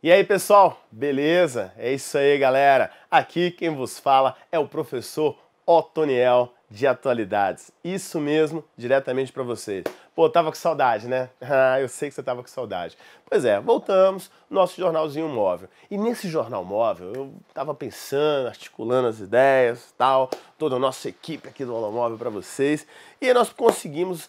E aí, pessoal, beleza? É isso aí, galera. Aqui quem vos fala é o professor Otoniel de Atualidades. Isso mesmo, diretamente para vocês. Pô, tava com saudade, né? Ah, eu sei que você tava com saudade. Pois é, voltamos, nosso jornalzinho móvel. E nesse jornal móvel, eu tava pensando, articulando as ideias, tal, toda a nossa equipe aqui do Aula Móvel para vocês. E aí nós conseguimos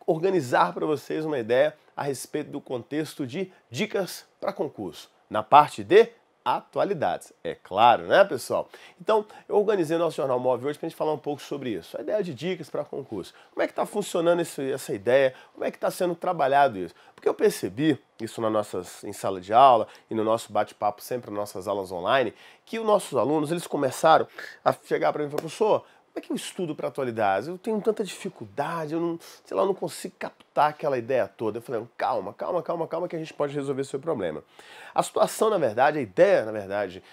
organizar para vocês uma ideia a respeito do contexto de dicas para concurso, na parte de atualidades. É claro, né, pessoal? Então, eu organizei o nosso Jornal Móvel hoje para a gente falar um pouco sobre isso. A ideia de dicas para concurso. Como é que está funcionando essa ideia? Como é que está sendo trabalhado isso? Porque eu percebi, isso em sala de aula e no nosso bate-papo sempre nas nossas aulas online, que os nossos alunos, eles começaram a chegar para mim e falar, professor, como é que eu estudo para atualidades? Eu tenho tanta dificuldade, eu não, sei lá, eu não consigo captar aquela ideia toda. Eu falei, calma, que a gente pode resolver seu problema. A situação, na verdade, a ideia, na verdade,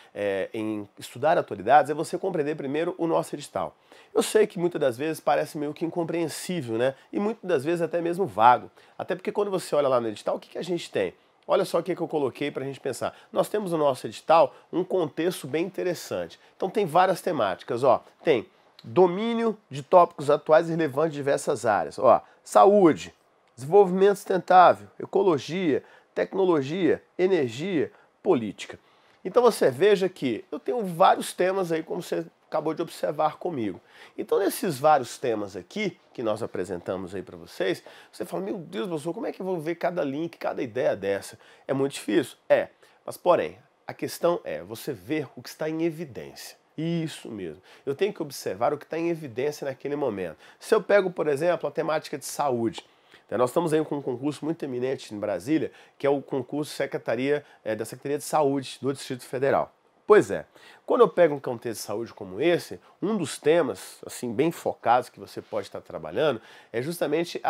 em estudar atualidades é você compreender primeiro o nosso edital. Eu sei que muitas das vezes parece meio que incompreensível, né? E muitas das vezes até mesmo vago. Até porque quando você olha lá no edital, o que a gente tem? Olha só o que eu coloquei para a gente pensar. Nós temos no nosso edital um contexto bem interessante. Então tem várias temáticas, ó. Tem domínio de tópicos atuais e relevantes de diversas áreas. Ó, saúde, desenvolvimento sustentável, ecologia, tecnologia, energia, política. Então você veja que eu tenho vários temas aí, como você acabou de observar comigo. Então nesses vários temas aqui, que nós apresentamos aí para vocês, você fala, meu Deus, professor, como é que eu vou ver cada link, cada ideia dessa? É muito difícil? É, mas porém, a questão é você ver o que está em evidência. Isso mesmo. Eu tenho que observar o que está em evidência naquele momento. Se eu pego, por exemplo, a temática de saúde, nós estamos aí com um concurso muito eminente em Brasília, que é o concurso da Secretaria de Saúde do Distrito Federal. Pois é, quando eu pego um contexto de saúde como esse, um dos temas, assim, bem focados que você pode estar trabalhando é justamente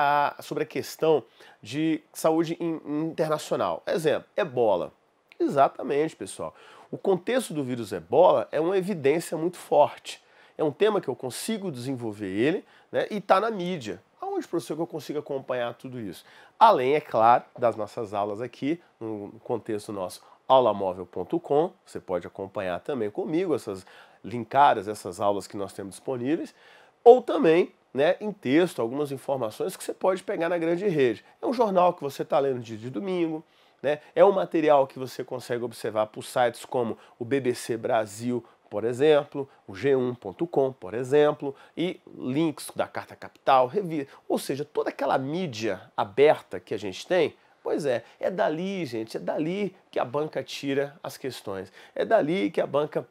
sobre a questão de saúde internacional. Exemplo, ebola. Exatamente, pessoal. O contexto do vírus ebola é uma evidência muito forte. É um tema que eu consigo desenvolver ele, né, e está na mídia. Aonde, professor, que eu consigo acompanhar tudo isso? Além, é claro, das nossas aulas aqui, no contexto nosso aulamóvel.com, você pode acompanhar também comigo essas linkadas, essas aulas que nós temos disponíveis, ou também, né, em texto, algumas informações que você pode pegar na grande rede. É um jornal que você está lendo dia de domingo, né? É um material que você consegue observar por sites como o BBC Brasil, por exemplo, o G1.com, por exemplo, e links da Carta Capital, revista, ou seja, toda aquela mídia aberta que a gente tem, pois é dali, gente, é dali que a banca tira as questões, é dali que a banca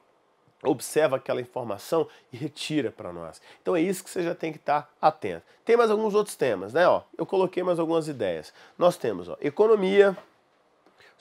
observa aquela informação e retira para nós. Então é isso que você já tem que estar atento. Tem mais alguns outros temas, né? Ó, eu coloquei mais algumas ideias. Nós temos economia,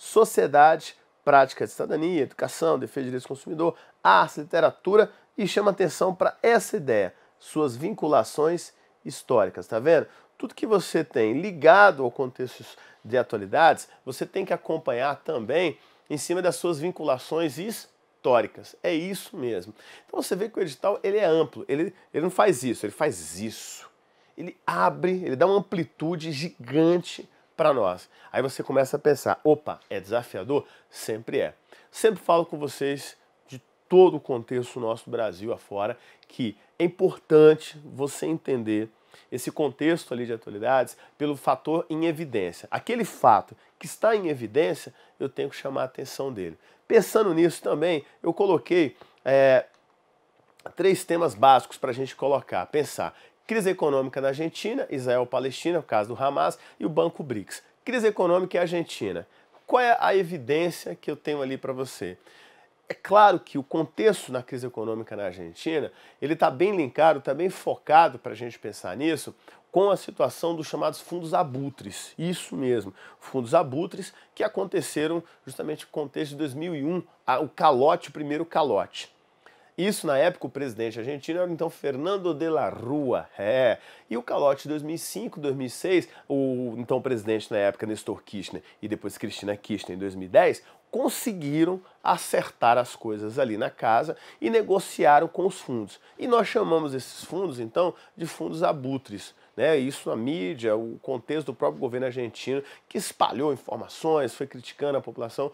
sociedade, prática de cidadania, educação, defesa de direitos do consumidor, arte, literatura, e chama atenção para essa ideia, suas vinculações históricas, tá vendo? Tudo que você tem ligado ao contexto de atualidades, você tem que acompanhar também em cima das suas vinculações históricas. É isso mesmo. Então você vê que o edital ele é amplo, ele não faz isso, ele faz isso. Ele abre, ele dá uma amplitude gigante para nós. Aí você começa a pensar, opa, é desafiador? Sempre é. Sempre falo com vocês de todo o contexto nosso Brasil afora que é importante você entender esse contexto ali de atualidades pelo fator em evidência. Aquele fato que está em evidência, eu tenho que chamar a atenção dele. Pensando nisso também, eu coloquei 3 temas básicos para a gente pensar. Crise econômica na Argentina, Israel-Palestina, o caso do Hamas, e o Banco BRICS. Crise econômica e Argentina. Qual é a evidência que eu tenho ali para você? É claro que o contexto na crise econômica na Argentina, ele está bem linkado, está bem focado para a gente pensar nisso, com a situação dos chamados fundos abutres. Isso mesmo, fundos abutres que aconteceram justamente no contexto de 2001, o primeiro calote. Isso, na época, o presidente argentino era então Fernando de la Rúa. E o calote de 2005, 2006, o então presidente na época, Néstor Kirchner, e depois Cristina Kirchner em 2010, conseguiram acertar as coisas ali na casa e negociaram com os fundos. E nós chamamos esses fundos, então, de fundos abutres. né, isso na mídia, o contexto do próprio governo argentino, que espalhou informações, foi criticando a população,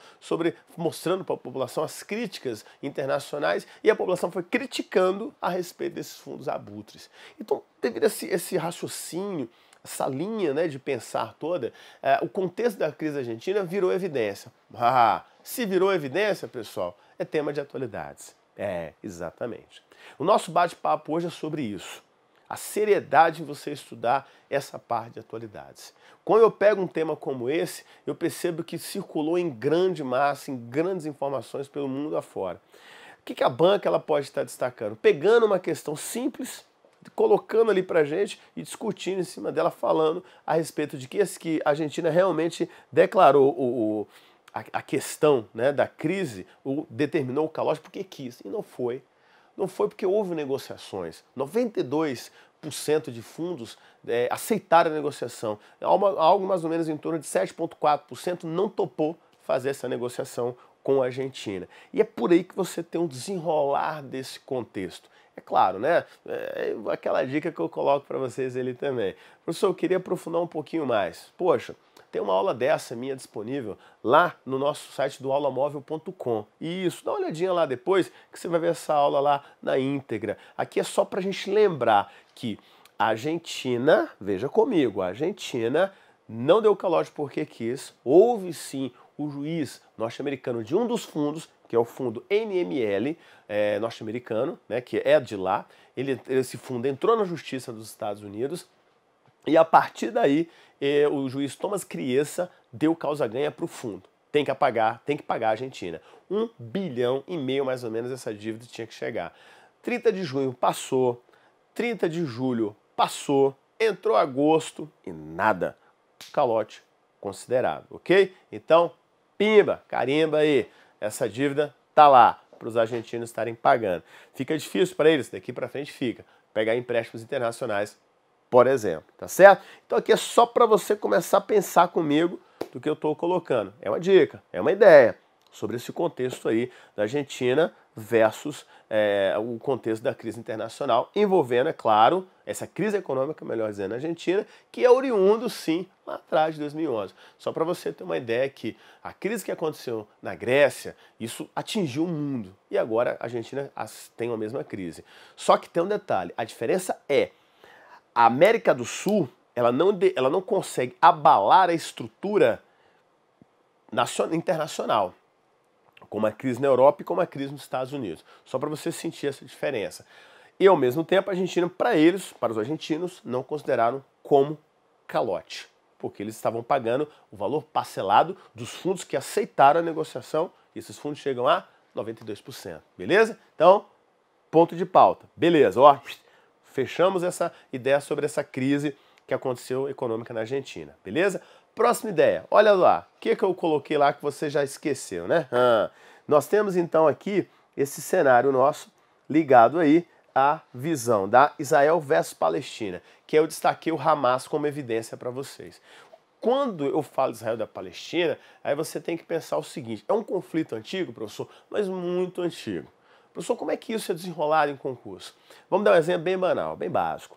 mostrando para a população as críticas internacionais, e a população foi criticando a respeito desses fundos abutres. Então, devido a esse raciocínio, essa linha, né, de pensar toda, o contexto da crise argentina virou evidência. Se virou evidência, pessoal, é tema de atualidades. Exatamente. O nosso bate-papo hoje é sobre isso. A seriedade em você estudar essa parte de atualidades. Quando eu pego um tema como esse, eu percebo que circulou em grande massa, em grandes informações pelo mundo afora. O que a banca ela pode estar destacando? Pegando uma questão simples, colocando ali pra gente e discutindo em cima dela, falando a respeito de que a Argentina realmente declarou a questão, né, da crise, determinou o calote porque quis, e não foi. Não foi porque houve negociações. 92% de fundos aceitaram a negociação. Algo mais ou menos em torno de 7,4% não topou fazer essa negociação com a Argentina. E é por aí que você tem um desenrolar desse contexto. É claro, né? Aquela dica que eu coloco para vocês ali também. Professor, eu queria aprofundar um pouquinho mais. Poxa, tem uma aula dessa minha disponível lá no nosso site do aulamóvel.com. Isso, dá uma olhadinha lá depois que você vai ver essa aula lá na íntegra. Aqui é só para a gente lembrar que a Argentina, veja comigo, a Argentina não deu calote porque quis. Houve sim o juiz norte-americano de um dos fundos, que é o fundo NML norte-americano, né, que é de lá. Esse fundo entrou na justiça dos Estados Unidos e a partir daí o juiz Thomas Criessa deu causa-ganha para o fundo. Tem que pagar a Argentina. 1,5 bilhão mais ou menos essa dívida tinha que chegar. 30 de junho passou, 30 de julho passou, entrou agosto e nada. Calote considerado, ok? Então, pimba, carimba aí. Essa dívida tá lá para os argentinos estarem pagando. Fica difícil para eles, daqui para frente fica. Pegar empréstimos internacionais, por exemplo, tá certo? Então aqui é só para você começar a pensar comigo do que eu estou colocando. É uma dica, é uma ideia sobre esse contexto aí da Argentina versus o contexto da crise internacional, envolvendo, é claro, essa crise econômica, melhor dizendo, na Argentina, que é oriundo, sim, lá atrás de 2011. Só para você ter uma ideia que a crise que aconteceu na Grécia, isso atingiu o mundo. E agora a Argentina tem a mesma crise. Só que tem um detalhe, a diferença é a América do Sul, ela não consegue abalar a estrutura internacional, como a crise na Europa e como a crise nos Estados Unidos. Só para você sentir essa diferença. E ao mesmo tempo a Argentina, para os argentinos, não consideraram como calote, porque eles estavam pagando o valor parcelado dos fundos que aceitaram a negociação, e esses fundos chegam a 92%, beleza? Então, ponto de pauta. Beleza, ó, fechamos essa ideia sobre essa crise que aconteceu econômica na Argentina, beleza? Próxima ideia, olha lá, o que eu coloquei lá que você já esqueceu, né? Nós temos então aqui esse cenário nosso ligado aí à visão da Israel versus Palestina, que eu destaquei o Hamas como evidência para vocês. Quando eu falo de Israel e da Palestina, aí você tem que pensar o seguinte, é um conflito antigo, professor, mas muito antigo. Professor, como é que isso é desenrolado em concurso? Vamos dar um exemplo bem banal, bem básico.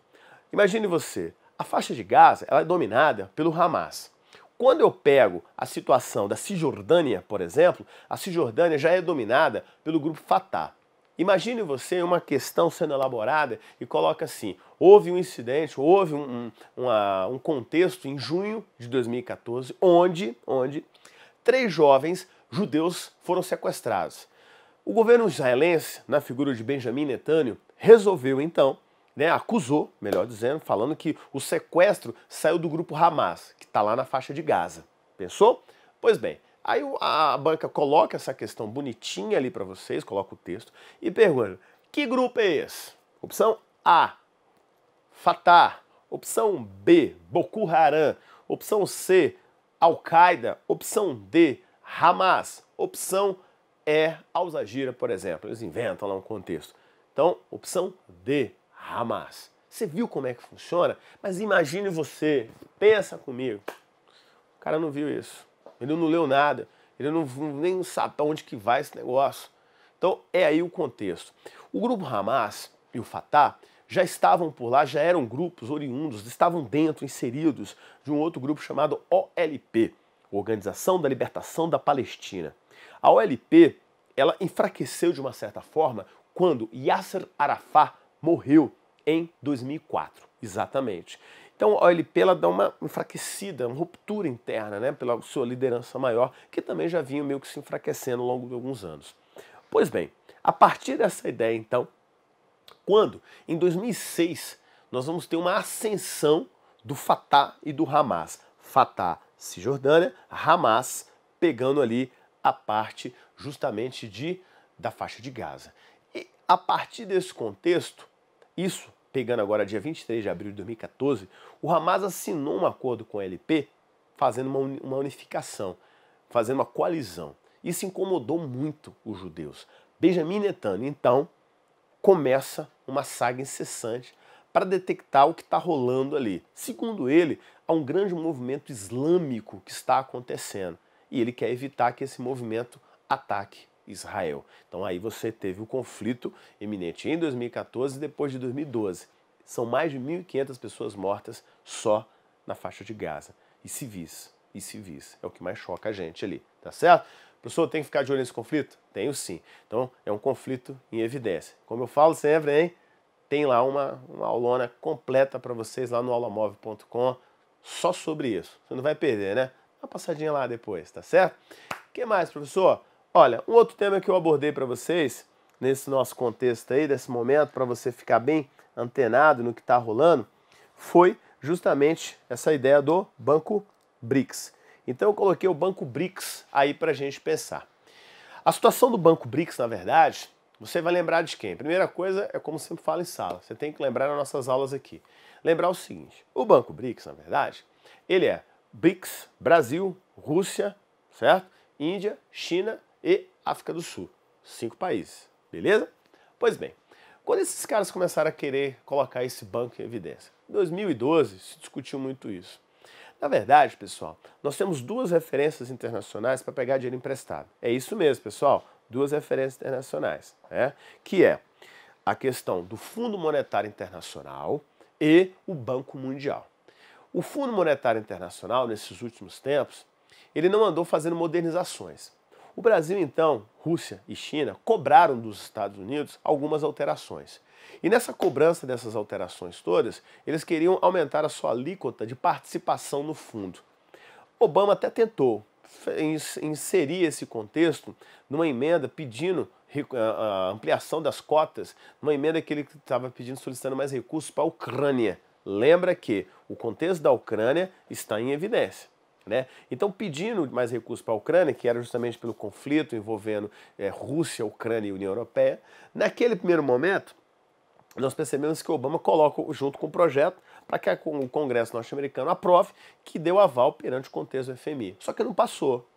Imagine você, a faixa de Gaza ela é dominada pelo Hamas. Quando eu pego a situação da Cisjordânia, por exemplo, a Cisjordânia já é dominada pelo grupo Fatah. Imagine você uma questão sendo elaborada e coloca assim, houve um incidente, houve um contexto em junho de 2014, onde 3 jovens judeus foram sequestrados. O governo israelense, na figura de Benjamin Netanyahu, resolveu então, acusou, melhor dizendo, falando que o sequestro saiu do grupo Hamas, que está lá na faixa de Gaza. Pensou? Pois bem, aí a banca coloca essa questão bonitinha ali para vocês, coloca o texto e pergunta, que grupo é esse? Opção A, Fatah. Opção B, Boko Haram. Opção C, Al-Qaeda. Opção D, Hamas. Opção E, Al-Jazeera, por exemplo. Eles inventam lá um contexto. Então, opção D, Hamas. Você viu como é que funciona? Mas imagine você, pensa comigo. O cara não viu isso. Ele não leu nada. Ele nem sabe para onde que vai esse negócio. Então, é aí o contexto. O grupo Hamas e o Fatah já estavam por lá, já eram grupos oriundos, estavam dentro, inseridos de um outro grupo chamado OLP, Organização da Libertação da Palestina. A OLP, ela enfraqueceu de uma certa forma quando Yasser Arafat morreu em 2004, exatamente. Então a OLP ela dá uma enfraquecida, uma ruptura interna, né, pela sua liderança maior, que também já vinha meio que se enfraquecendo ao longo de alguns anos. Pois bem, a partir dessa ideia então, quando em 2006 nós vamos ter uma ascensão do Fatah e do Hamas. Fatah, Cisjordânia, Hamas pegando ali a parte justamente da faixa de Gaza. E a partir desse contexto, isso pegando agora dia 23 de abril de 2014, o Hamas assinou um acordo com a OLP fazendo uma unificação, fazendo uma coalizão. Isso incomodou muito os judeus. Benjamin Netanyahu, então, começa uma saga incessante para detectar o que está rolando ali. Segundo ele, há um grande movimento islâmico que está acontecendo e ele quer evitar que esse movimento ataque Israel. Então aí você teve o conflito iminente em 2014 e depois de 2012. São mais de 1.500 pessoas mortas só na faixa de Gaza. E civis. É o que mais choca a gente ali, tá certo? Professor, tem que ficar de olho nesse conflito? Tenho sim. Então, é um conflito em evidência. Como eu falo sempre, hein? Tem lá uma aulona completa para vocês lá no aulamove.com só sobre isso. Você não vai perder, né? Dá uma passadinha lá depois, tá certo? O que mais, professor? Olha, um outro tema que eu abordei para vocês, nesse nosso contexto aí, desse momento, para você ficar bem antenado no que está rolando, foi justamente essa ideia do Banco BRICS. Então eu coloquei o Banco BRICS aí para a gente pensar. A situação do Banco BRICS, na verdade, você vai lembrar de quem? Primeira coisa é como sempre falo em sala, você tem que lembrar nas nossas aulas aqui. Lembrar o seguinte, o Banco BRICS, na verdade, ele é BRICS, Brasil, Rússia, certo? Índia, China e África do Sul. 5 países, beleza? Pois bem, quando esses caras começaram a querer colocar esse banco em evidência? Em 2012 se discutiu muito isso. Na verdade, pessoal, nós temos 2 referências internacionais para pegar dinheiro emprestado. É isso mesmo, pessoal, 2 referências internacionais, né? Que é a questão do Fundo Monetário Internacional e o Banco Mundial. O Fundo Monetário Internacional, nesses últimos tempos, ele não andou fazendo modernizações. O Brasil, então, Rússia e China cobraram dos Estados Unidos algumas alterações. E nessa cobrança dessas alterações todas, eles queriam aumentar a sua alíquota de participação no fundo. Obama até tentou inserir esse contexto numa emenda pedindo a ampliação das cotas, numa emenda que ele estava pedindo, solicitando mais recursos para a Ucrânia. Lembra que o contexto da Ucrânia está em evidência. Né? Então, pedindo mais recursos para a Ucrânia, que era justamente pelo conflito envolvendo Rússia, Ucrânia e União Europeia, naquele primeiro momento, nós percebemos que Obama coloca junto com o projeto para que o Congresso norte-americano aprove, que deu aval perante o contexto do FMI. Só que não passou.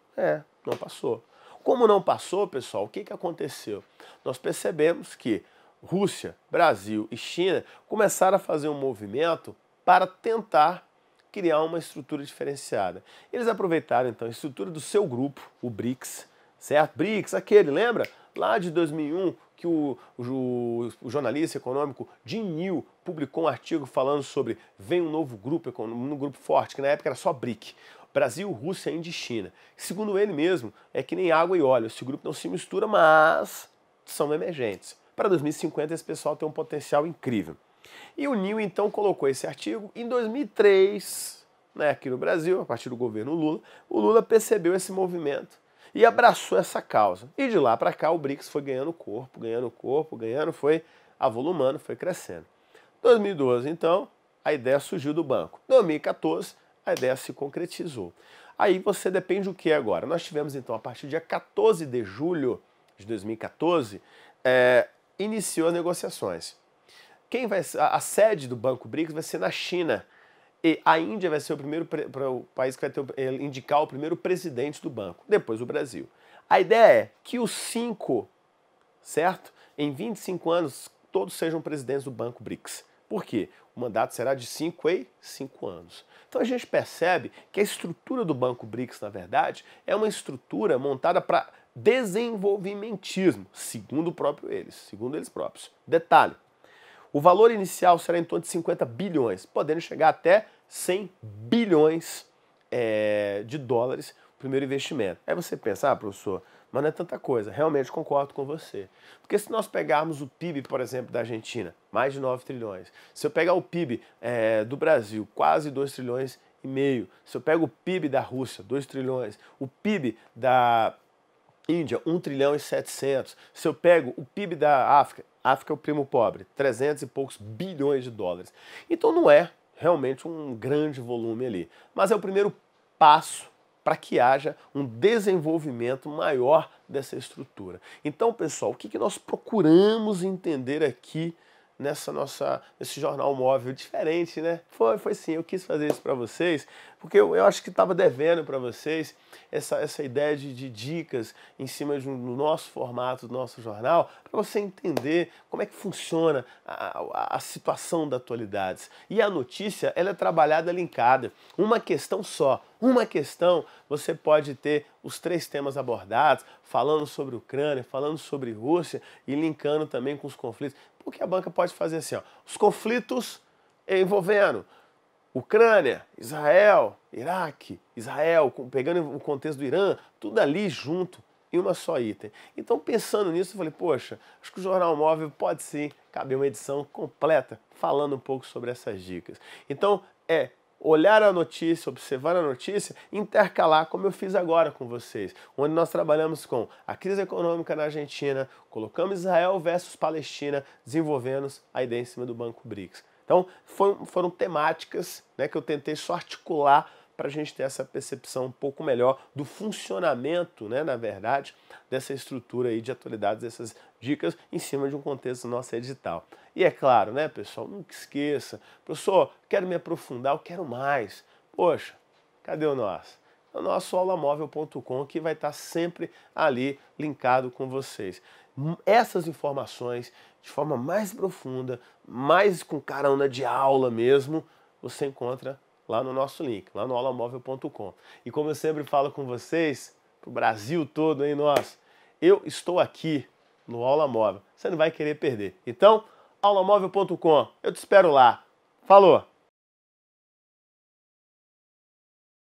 Não passou. Como não passou, pessoal, o que aconteceu? Nós percebemos que Rússia, Brasil e China começaram a fazer um movimento para tentar criar uma estrutura diferenciada. Eles aproveitaram, então, a estrutura do seu grupo, o BRICS, certo? BRICS, aquele, lembra? Lá de 2001, que o jornalista econômico Jim New publicou um artigo falando sobre vem um novo grupo, um grupo forte, que na época era só BRIC. Brasil, Rússia, Índia e China. Segundo ele mesmo, é que nem água e óleo. Esse grupo não se mistura, mas são emergentes. Para 2050, esse pessoal tem um potencial incrível. E o New, então, colocou esse artigo em 2003, né, aqui no Brasil, a partir do governo Lula. O Lula percebeu esse movimento e abraçou essa causa. E de lá para cá, o BRICS foi ganhando corpo, foi avolumando, foi crescendo. 2012, então, a ideia surgiu do banco. 2014, a ideia se concretizou. Aí você depende do que agora. Nós tivemos, então, a partir do dia 14 de julho de 2014, iniciou as negociações. A sede do Banco BRICS vai ser na China. E a Índia vai ser o país que vai indicar o primeiro presidente do banco. Depois o Brasil. A ideia é que os 5, certo? Em 25 anos, todos sejam presidentes do Banco BRICS. Por quê? O mandato será de 5 em 5 anos. Então a gente percebe que a estrutura do Banco BRICS, na verdade, é uma estrutura montada para desenvolvimentismo, segundo eles próprios. Detalhe. O valor inicial será em torno de 50 bilhões, podendo chegar até 100 bilhões de dólares o primeiro investimento. Aí você pensa, professor, mas não é tanta coisa. Realmente concordo com você. Porque se nós pegarmos o PIB, por exemplo, da Argentina, mais de 9 trilhões. Se eu pegar o PIB do Brasil, quase 2 trilhões e meio. Se eu pego o PIB da Rússia, 2 trilhões. O PIB da Índia, 1 trilhão e 700. Se eu pego o PIB da África, África é o primo pobre, 300 e poucos bilhões de dólares. Então não é realmente um grande volume ali. Mas é o primeiro passo para que haja um desenvolvimento maior dessa estrutura. Então, pessoal, o que nós procuramos entender aqui nesse jornal móvel diferente, né? Foi sim, eu quis fazer isso para vocês, porque eu acho que estava devendo para vocês essa ideia de dicas em cima do nosso formato, do nosso jornal, para você entender como é que funciona a situação da atualidades. E a notícia, ela é trabalhada linkada. Uma questão só, uma questão, você pode ter os 3 temas abordados, falando sobre Ucrânia, falando sobre Rússia e linkando também com os conflitos. Porque a banca pode fazer assim, os conflitos envolvendo Ucrânia, Israel, Iraque, Israel, pegando o contexto do Irã, tudo ali junto em uma só item. Então, pensando nisso, eu falei, poxa, acho que o Jornal Móvel pode sim caber uma edição completa falando um pouco sobre essas dicas. Então, olhar a notícia, observar a notícia, intercalar, como eu fiz agora com vocês, onde nós trabalhamos com a crise econômica na Argentina, colocamos Israel versus Palestina, desenvolvendo a ideia em cima do Banco BRICS. Então, foram temáticas, né, que eu tentei só articular para a gente ter essa percepção um pouco melhor do funcionamento, né, na verdade, dessa estrutura aí de atualidades, dessas dicas em cima de um contexto do nosso edital. E é claro, né, pessoal, nunca esqueça, professor, quero me aprofundar, eu quero mais. Poxa, cadê o nosso? O nosso aulamóvel.com, que vai estar sempre ali linkado com vocês. Essas informações, de forma mais profunda, mais com carona de aula mesmo, você encontra lá no nosso link, lá no aulamóvel.com. E como eu sempre falo com vocês, pro Brasil todo, hein, nós, eu estou aqui no Aula Móvel. Você não vai querer perder. Então, aulamóvel.com, eu te espero lá. Falou!